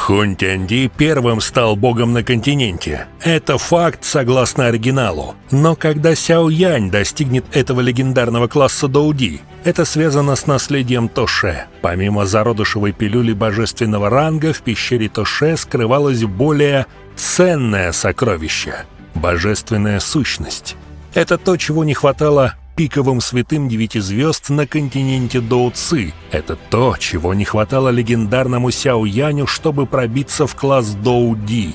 Хунь Тяньди первым стал богом на континенте. Это факт согласно оригиналу. Но когда Сяо Янь достигнет этого легендарного класса Доуди, это связано с наследием Тоше. Помимо зародышевой пилюли божественного ранга, в пещере Тоше скрывалось более ценное сокровище – божественная сущность. Это то, чего не хватало пиковым святым 9 звезд на континенте Доуци. Это то, чего не хватало легендарному Сяо Яню, чтобы пробиться в класс Доуди.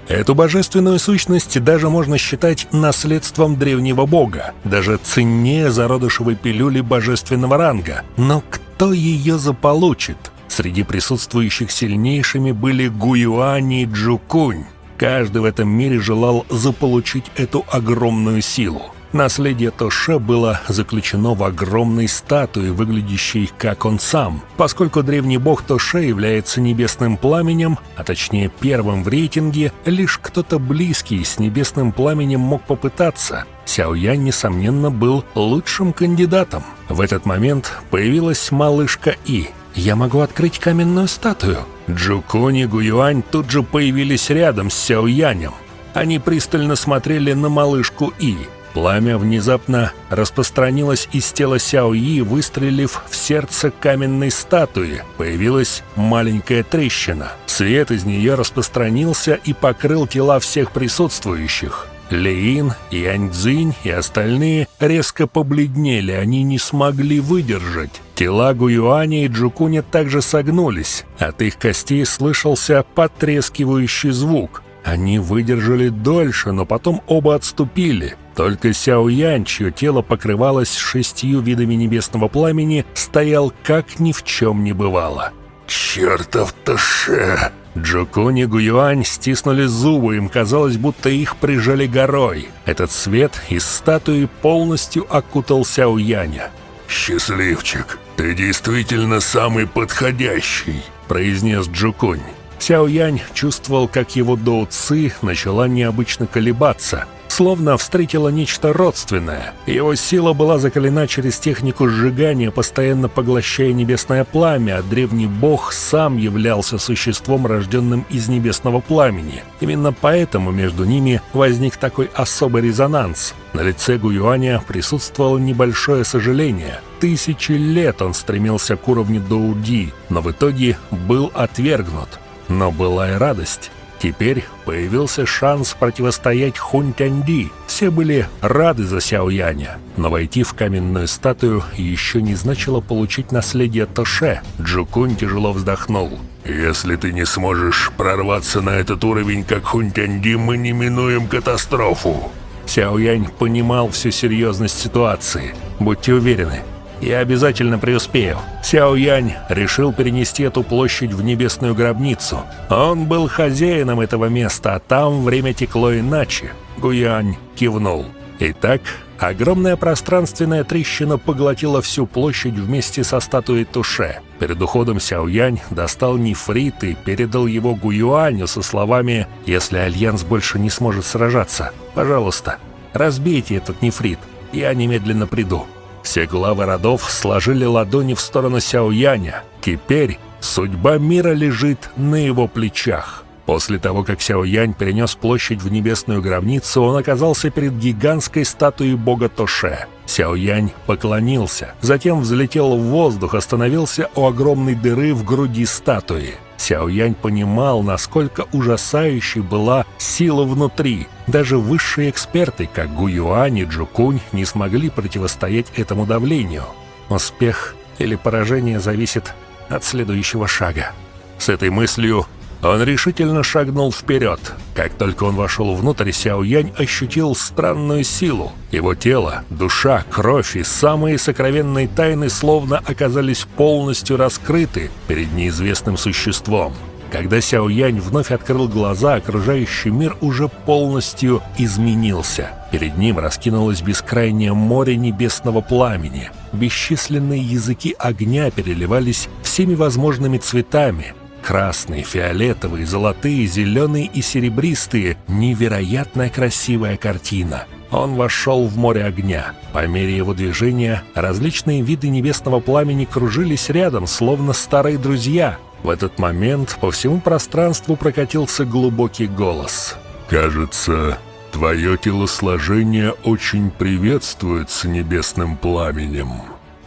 Эту божественную сущность даже можно считать наследством древнего бога, даже ценнее зародышевой пилюли божественного ранга. Но кто ее заполучит? Среди присутствующих сильнейшими были Гуюань и Джукунь. Каждый в этом мире желал заполучить эту огромную силу. Наследие Тоше было заключено в огромной статуе, выглядящей как он сам. Поскольку древний бог Тоше является небесным пламенем, а точнее первым в рейтинге, лишь кто-то близкий с небесным пламенем мог попытаться. Сяо Янь, несомненно, был лучшим кандидатом. В этот момент появилась малышка И. «Я могу открыть каменную статую». Джукунь и Гуюань тут же появились рядом с Сяо Янем. Они пристально смотрели на малышку И. Пламя внезапно распространилось из тела Сяо И, выстрелив в сердце каменной статуи. Появилась маленькая трещина. Свет из нее распространился и покрыл тела всех присутствующих. Леин, Яньцзинь и остальные резко побледнели, они не смогли выдержать. Тела Гуюаня и Джукуня также согнулись. От их костей слышался потрескивающий звук. Они выдержали дольше, но потом оба отступили. Только Сяо Янь, чье тело покрывалось 6 видами небесного пламени, стоял как ни в чем не бывало. «Чертов Тоше!» Джукунь и Гуюань стиснули зубы, им казалось, будто их прижали горой. Этот свет из статуи полностью окутал Сяо Яня. «Счастливчик, ты действительно самый подходящий», — произнес Джукунь. Сяо Янь чувствовал, как его доуци начала необычно колебаться, словно встретила нечто родственное. Его сила была закалена через технику сжигания, постоянно поглощая небесное пламя, а древний бог сам являлся существом, рожденным из небесного пламени. Именно поэтому между ними возник такой особый резонанс. На лице Гуюаня присутствовало небольшое сожаление. 1000 лет он стремился к уровню Доуди, но в итоге был отвергнут. Но была и радость. Теперь появился шанс противостоять Хунь Тяньди. Все были рады за Сяо Яня. Но войти в каменную статую еще не значило получить наследие Тоше. Джукунь тяжело вздохнул. «Если ты не сможешь прорваться на этот уровень, как Хунь Тяньди, мы не минуем катастрофу». Сяо Янь понимал всю серьезность ситуации. «Будьте уверены, я обязательно преуспею». Сяо Янь решил перенести эту площадь в небесную гробницу. Он был хозяином этого места, а там время текло иначе. Гуюань кивнул. Итак, огромная пространственная трещина поглотила всю площадь вместе со статуей Тоше. Перед уходом Сяо Янь достал нефрит и передал его Гуюаню со словами: «Если Альянс больше не сможет сражаться, пожалуйста, разбейте этот нефрит, я немедленно приду». Все главы родов сложили ладони в сторону Сяо Яня. Теперь судьба мира лежит на его плечах. После того, как Сяо Янь перенес площадь в небесную гробницу, он оказался перед гигантской статуей бога Тоше. Сяо Янь поклонился, затем взлетел в воздух, остановился у огромной дыры в груди статуи. Сяо Янь понимал, насколько ужасающей была сила внутри. Даже высшие эксперты, как Гуюань и Джукунь, не смогли противостоять этому давлению. Успех или поражение зависит от следующего шага. С этой мыслью он решительно шагнул вперед. Как только он вошел внутрь, Сяо Янь ощутил странную силу. Его тело, душа, кровь и самые сокровенные тайны словно оказались полностью раскрыты перед неизвестным существом. Когда Сяо Янь вновь открыл глаза, окружающий мир уже полностью изменился. Перед ним раскинулось бескрайнее море небесного пламени. Бесчисленные языки огня переливались всеми возможными цветами. Красные, фиолетовые, золотые, зеленые и серебристые. Невероятно красивая картина. Он вошел в море огня. По мере его движения различные виды небесного пламени кружились рядом, словно старые друзья. В этот момент по всему пространству прокатился глубокий голос. «Кажется, твое телосложение очень приветствуется небесным пламенем».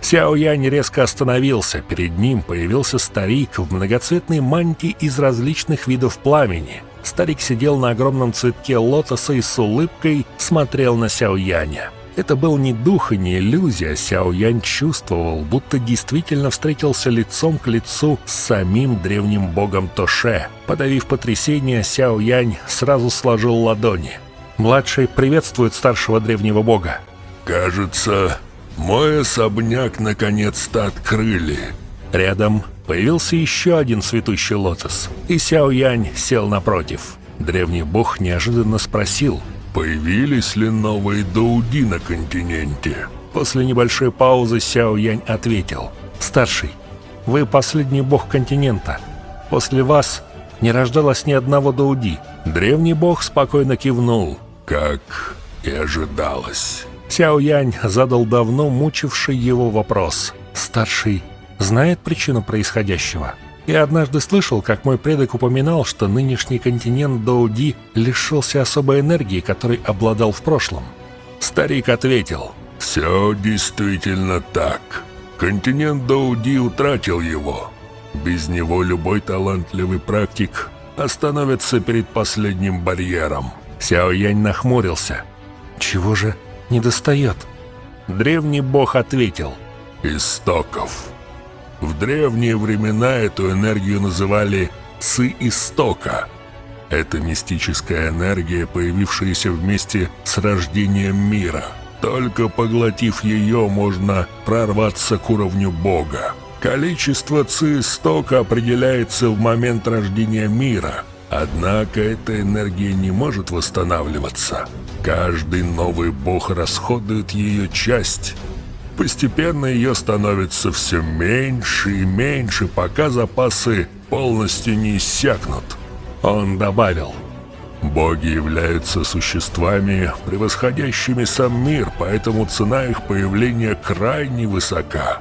Сяо Янь резко остановился. Перед ним появился старик в многоцветной мантии из различных видов пламени. Старик сидел на огромном цветке лотоса и с улыбкой смотрел на Сяо Яня. Это был не дух и не иллюзия. Сяо Янь чувствовал, будто действительно встретился лицом к лицу с самим древним богом Тоше. Подавив потрясение, Сяо Янь сразу сложил ладони. Младший приветствует старшего древнего бога. «Кажется, мой особняк наконец-то открыли». Рядом появился еще один цветущий лотос, и Сяо Янь сел напротив. Древний бог неожиданно спросил: «Появились ли новые доуди на континенте?» После небольшой паузы Сяо Янь ответил: «Старший, вы последний бог континента. После вас не рождалось ни одного доуди». Древний бог спокойно кивнул. «Как и ожидалось». Сяо Янь задал давно мучивший его вопрос. «Старший знает причину происходящего? Я однажды слышал, как мой предок упоминал, что нынешний континент Доуди лишился особой энергии, которой обладал в прошлом». Старик ответил: «Все действительно так. Континент Доуди утратил его. Без него любой талантливый практик остановится перед последним барьером». Сяо Янь нахмурился. «Чего же недостает?» Древний бог ответил: «Истоков. В древние времена эту энергию называли Ци Истока. Это мистическая энергия, появившаяся вместе с рождением мира. Только поглотив ее, можно прорваться к уровню Бога. Количество Ци Истока определяется в момент рождения мира. Однако эта энергия не может восстанавливаться. Каждый новый бог расходует ее часть. Постепенно ее становится все меньше и меньше, пока запасы полностью не иссякнут». Он добавил: «Боги являются существами, превосходящими сам мир, поэтому цена их появления крайне высока.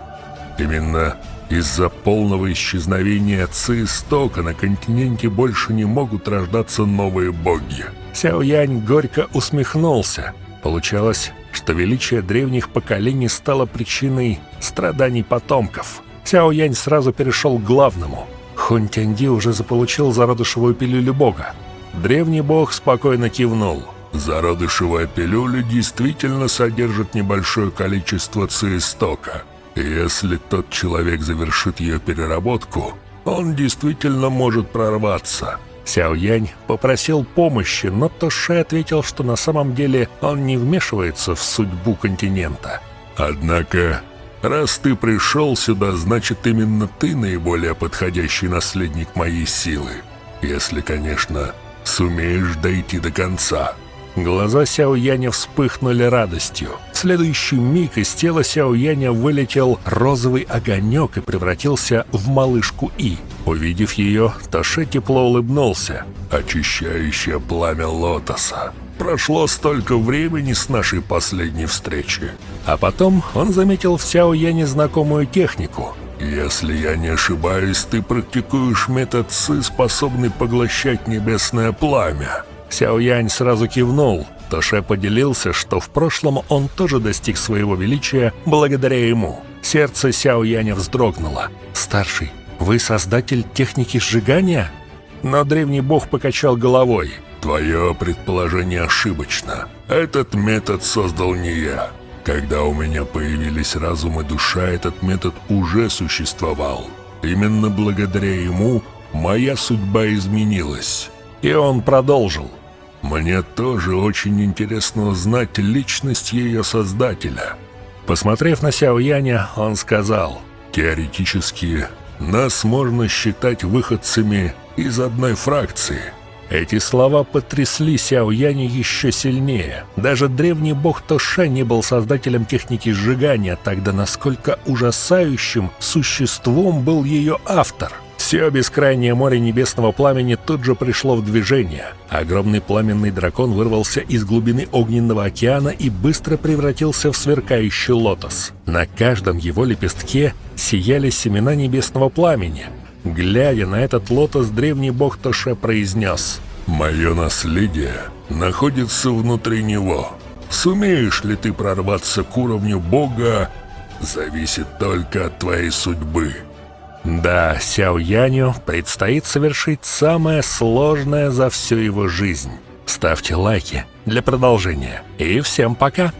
Именно из-за полного исчезновения Ци Истока на континенте больше не могут рождаться новые боги». Сяо Янь горько усмехнулся. Получалось, что величие древних поколений стало причиной страданий потомков. Сяо Янь сразу перешел к главному. Хунь Тяньди уже заполучил зародышевую пилюлю бога. Древний бог спокойно кивнул. «Зародышевая пилюля действительно содержит небольшое количество Ци Истока. И если тот человек завершит ее переработку, он действительно может прорваться». Сяо Янь попросил помощи, но Тоше ответил, что на самом деле он не вмешивается в судьбу континента. «Однако, раз ты пришел сюда, значит, именно ты наиболее подходящий наследник моей силы. Если, конечно, сумеешь дойти до конца». Глаза Сяо Яня вспыхнули радостью. В следующий миг из тела Сяо Яня вылетел розовый огонек и превратился в малышку И. Увидев ее, Тоше тепло улыбнулся. «Очищающее пламя лотоса. Прошло столько времени с нашей последней встречи». А потом он заметил в Сяо Яне знакомую технику. «Если я не ошибаюсь, ты практикуешь метод Ци, способный поглощать небесное пламя». Сяо Янь сразу кивнул. Тоше поделился, что в прошлом он тоже достиг своего величия благодаря ему. Сердце Сяо Яня вздрогнуло. «Старший, вы создатель техники сжигания?» Но древний бог покачал головой. «Твое предположение ошибочно. Этот метод создал не я. Когда у меня появились разум и душа, этот метод уже существовал. Именно благодаря ему моя судьба изменилась». И он продолжил: «Мне тоже очень интересно узнать личность ее создателя». Посмотрев на Сяо Яня, он сказал: «Теоретически, нас можно считать выходцами из одной фракции». Эти слова потрясли Сяо Яня еще сильнее. Даже древний бог Тоше не был создателем техники сжигания, тогда насколько ужасающим существом был ее автор. Все бескрайнее море небесного пламени тут же пришло в движение. Огромный пламенный дракон вырвался из глубины огненного океана и быстро превратился в сверкающий лотос. На каждом его лепестке сияли семена небесного пламени. Глядя на этот лотос, древний бог Тоше произнес: «Мое наследие находится внутри него. Сумеешь ли ты прорваться к уровню бога, зависит только от твоей судьбы». Да, Сяо Яню предстоит совершить самое сложное за всю его жизнь. Ставьте лайки для продолжения. И всем пока!